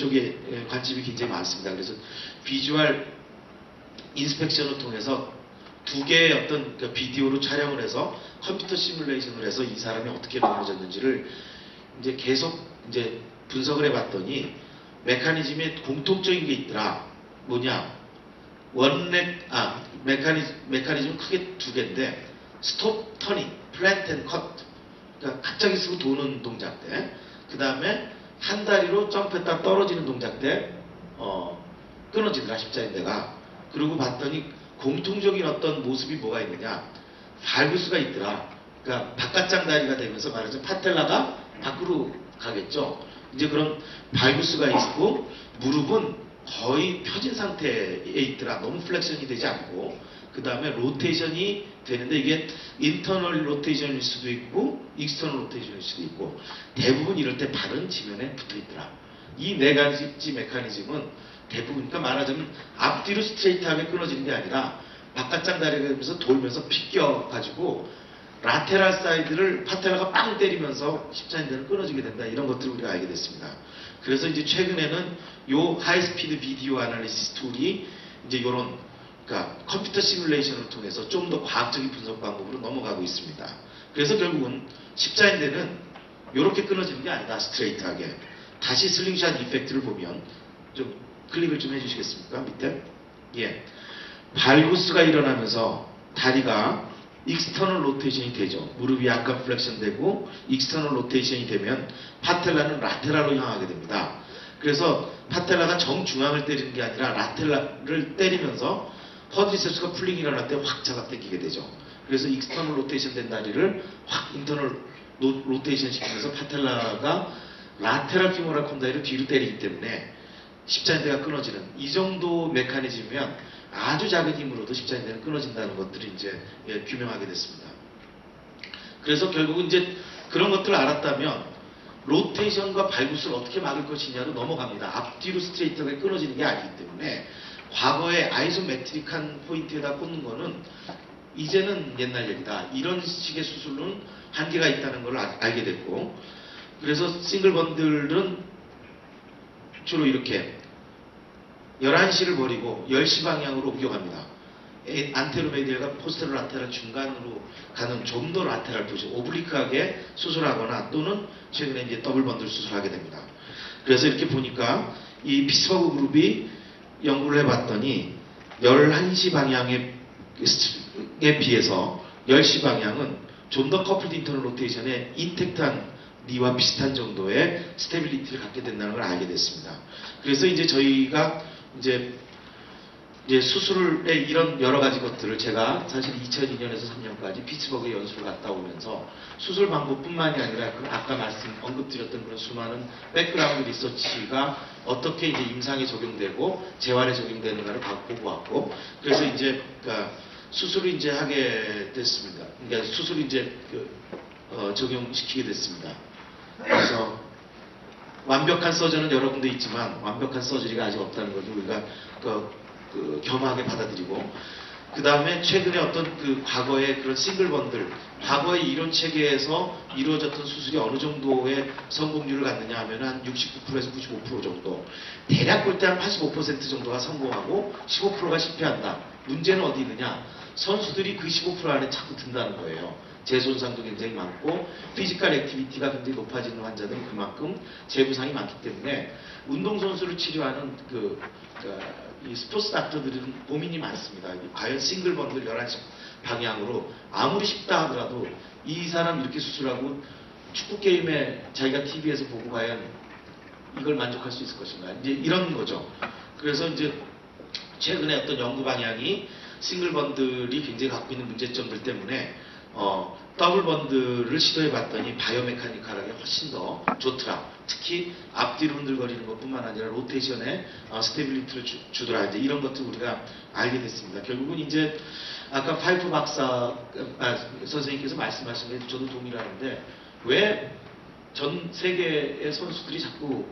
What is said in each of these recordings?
쪽에 관심이 굉장히 많습니다. 그래서 비주얼 인스펙션을 통해서 두 개의 어떤 그 비디오로 촬영을 해서 컴퓨터 시뮬레이션을 해서 이 사람이 어떻게 넘어졌는지를 이제 계속 이제 분석을 해봤더니 메커니즘에 공통적인 게 있더라. 뭐냐? 메커니즘은 크게 두 개인데 스톱 터닝, 플랜트 앤 컷. 그러니까 갑자기 쓰고 도는 동작대. 그 다음에 한 다리로 점프했다 떨어지는 동작대 끊어지더라 십자인대가. 그리고 봤더니 공통적인 어떤 모습이 뭐가 있느냐? 발구스가 있더라. 그러니까 바깥장 다리가 되면서 말하자면 파텔라가 밖으로 가겠죠. 이제 그런 발구스가 있고 무릎은 거의 펴진 상태에 있더라. 너무 플렉션이 되지 않고. 그 다음에 로테이션이 되는데 이게 인터널 로테이션일 수도 있고 익스터널 로테이션일 수도 있고 대부분 이럴 때 발은 지면에 붙어 있더라. 이 네 가지 메커니즘은 대부분, 그러니까 말하자면 앞뒤로 스트레이트하게 끊어지는 게 아니라 바깥장 다리가 되면서 돌면서 빗겨가지고 라테랄 사이드를 파텔라가 빵 때리면서 십자인대는 끊어지게 된다. 이런 것들을 우리가 알게 됐습니다. 그래서 이제 최근에는 요 하이스피드 비디오 아날리시스 툴이 이제 요런 그러니까 컴퓨터 시뮬레이션을 통해서 좀 더 과학적인 분석 방법으로 넘어가고 있습니다. 그래서 결국은 십자인대는 이렇게 끊어지는 게 아니다. 스트레이트하게. 다시 슬링샷 이펙트를 보면 좀 클릭을 좀 해주시겠습니까? 밑에. 예. 발구스가 일어나면서 다리가 익스터널 로테이션이 되죠. 무릎이 약간 플렉션 되고 익스터널 로테이션이 되면 파텔라는 라테랄로 향하게 됩니다. 그래서 파텔라가 정중앙을 때리는 게 아니라 라텔라를 때리면서 쿼드리셉스가 풀링이 일어날 때 확 잡아당기게 되죠. 그래서 익스터널 로테이션 된 다리를 확 인터널 로테이션 시키면서 파텔라가 라테랄 피모랄 콘다이를 뒤로 때리기 때문에 십자인대가 끊어지는 이 정도 메커니즘이면 아주 작은 힘으로도 십자인대는 끊어진다는 것들을 이제 규명하게 됐습니다. 그래서 결국은 이제 그런 것들을 알았다면 로테이션과 발구스를 어떻게 막을 것이냐로 넘어갑니다. 앞뒤로 스트레이트하게 끊어지는 게 아니기 때문에 과거에 아이소메트릭한 포인트에다 꽂는 거는 이제는 옛날 얘기다. 이런 식의 수술은 한계가 있다는 걸 알게 됐고, 그래서 싱글 번들은 주로 이렇게 11시를 버리고 10시 방향으로 옮겨갑니다. 안테로메디얼과 포스테로 라테랄 중간으로 가는 좀 더 라테랄 포지션, 오블리크하게 수술하거나 또는 최근에 이제 더블 번들 수술하게 됩니다. 그래서 이렇게 보니까 이 피츠버그 그룹이 연구를 해봤더니 11시 방향에 비해서 10시 방향은 좀 더 커플드 인터널 로테이션에 인텍트한 니와 비슷한 정도의 스테빌리티를 갖게 된다는 걸 알게 됐습니다. 그래서 이제 저희가 이제 수술의 이런 여러 가지 것들을 제가 사실 2002년에서 3년까지 피츠버그에 연수를 갔다 오면서 수술 방법뿐만이 아니라 아까 언급드렸던 그런 수많은 백그라운드 리서치가 어떻게 이제 임상에 적용되고 재활에 적용되는가를 보고 왔고, 그래서 이제 그러니까 수술을 이제 하게 됐습니다. 그러니까 수술을 이제 적용시키게 됐습니다. 그래서 완벽한 서전은 여러 군데 있지만 완벽한 서저리가 아직 없다는 것을 우리가 겸하게 받아들이고, 그 다음에 최근에 어떤 과거의 그런 싱글 번들, 과거의 이론 체계에서 이루어졌던 수술이 어느 정도의 성공률을 갖느냐 하면 한 69%에서 95% 정도, 대략 볼 때 한 85% 정도가 성공하고 15%가 실패한다. 문제는 어디 있느냐? 선수들이 그 15% 안에 자꾸 든다는 거예요. 재손상도 굉장히 많고 피지컬 액티비티가 굉장히 높아지는 환자들은 그만큼 재부상이 많기 때문에 운동선수를 치료하는 이 스포츠 닥터들은 고민이 많습니다. 과연 싱글 번들 11시 방향으로 아무리 쉽다 하더라도 이 사람 이렇게 수술하고 축구 게임에 자기가 TV에서 보고 과연 이걸 만족할 수 있을 것인가, 이제 이런 거죠. 그래서 이제 최근에 어떤 연구 방향이 싱글 번들이 굉장히 갖고 있는 문제점들 때문에 더블 번들을 시도해 봤더니 바이오메카니컬하게 훨씬 더 좋더라. 특히 앞뒤로 흔들거리는 것뿐만 아니라 로테이션에 스테빌리티를 주더라. 이제 이런 것들 우리가 알게 됐습니다. 결국은 이제 아까 파이프 박사 선생님께서 말씀하신 게 저도 동의를 하는데, 왜 전 세계의 선수들이 자꾸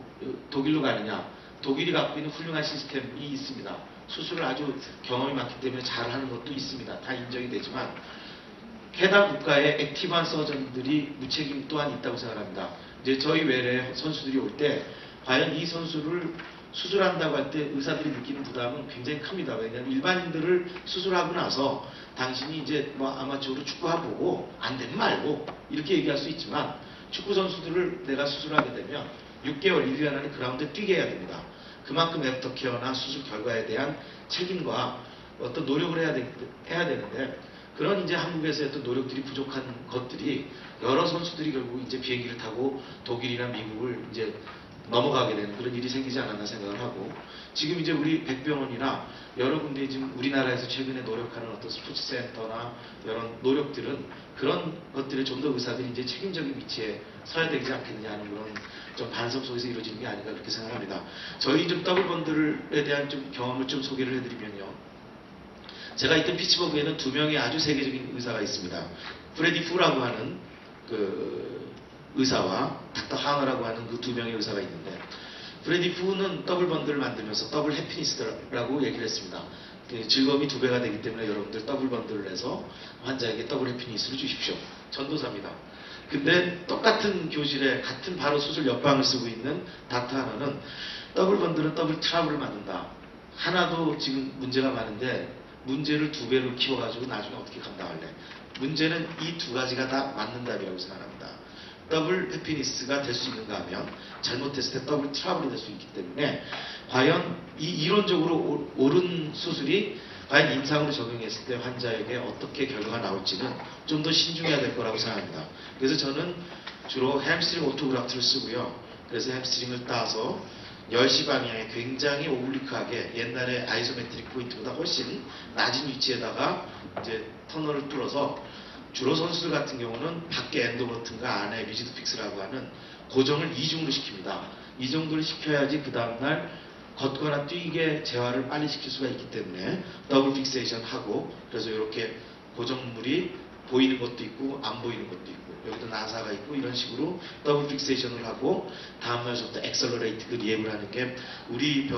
독일로 가느냐? 독일이 갖고 있는 훌륭한 시스템이 있습니다. 수술을 아주 경험이 많기 때문에 잘하는 것도 있습니다. 다 인정이 되지만 해당 국가의 액티브한 서전들이 무책임 또한 있다고 생각합니다. 이제 저희 외래 선수들이 올 때 과연 이 선수를 수술한다고 할 때 의사들이 느끼는 부담은 굉장히 큽니다. 왜냐하면 일반인들을 수술하고 나서 당신이 이제 뭐 아마추어로 축구해보고 안 되면 말고 이렇게 얘기할 수 있지만 축구 선수들을 내가 수술하게 되면 6개월, 1년 안에 그라운드에 뛰게 해야 됩니다. 그만큼 애프터케어나 수술 결과에 대한 책임과 어떤 노력을 해야 되는데 그런 이제 한국에서의 어떤 노력들이 부족한 것들이 여러 선수들이 결국 이제 비행기를 타고 독일이나 미국을 이제 넘어가게 되는 그런 일이 생기지 않았나 생각을 하고 지금 이제 우리 백병원이나 여러 군데 지금 우리나라에서 최근에 노력하는 어떤 스포츠 센터나 이런 노력들은 그런 것들에 좀 더 의사들이 이제 책임적인 위치에 서야 되지 않겠느냐 하는 그런 좀 반성 속에서 이루어지는 게 아닌가 그렇게 생각합니다. 저희 좀 더블 번들에 대한 좀 경험을 좀 소개를 해드리면요. 제가 있던 피츠버그에는 2명의 아주 세계적인 의사가 있습니다. 프레디 푸라고 하는 그 의사와 닥터 하너라고 하는 그 2명의 의사가 있는데 프레디 푸는 더블 번들을 만들면서 더블 해피니스라고 얘기를 했습니다. 즐거움이 2배가 되기 때문에 여러분들 더블 번들을 해서 환자에게 더블 해피니스를 주십시오. 전도사입니다. 근데 똑같은 교실에 같은 바로 수술 옆방을 쓰고 있는 닥터 하너는 더블 번들은 더블 트러블을 만든다. 하나도 지금 문제가 많은데 문제를 2배로 키워가지고 나중에 어떻게 감당할래? 문제는 이 2가지가 다 맞는 답이라고 생각합니다. 더블 해피니스가 될 수 있는가 하면 잘못했을 때 더블 트러블이 될 수 있기 때문에 과연 이 이론적으로 옳은 수술이 과연 임상으로 적용했을 때 환자에게 어떻게 결과가 나올지는 좀 더 신중해야 될 거라고 생각합니다. 그래서 저는 주로 햄스트링 오토그라프트를 쓰고요. 그래서 햄스트링을 따서 10시 방향에 굉장히 오블리크하게 옛날에 아이소메트릭 포인트보다 훨씬 낮은 위치에다가 이제 터널을 뚫어서 주로 선수들 같은 경우는 밖에 엔도 버튼과 안에 리지드 픽스라고 하는 고정을 이중으로 시킵니다. 이 정도를 시켜야지 그 다음날 걷거나 뛰게 재활을 빨리 시킬 수가 있기 때문에 더블 픽세이션 하고 그래서 이렇게 고정물이 보이는 것도 있고 안 보이는 것도 있고 여기도 나사가 있고 이런 식으로 더블 픽세이션을 하고 다음날부터 엑셀러레이트 그 리앱을 하는 게 우리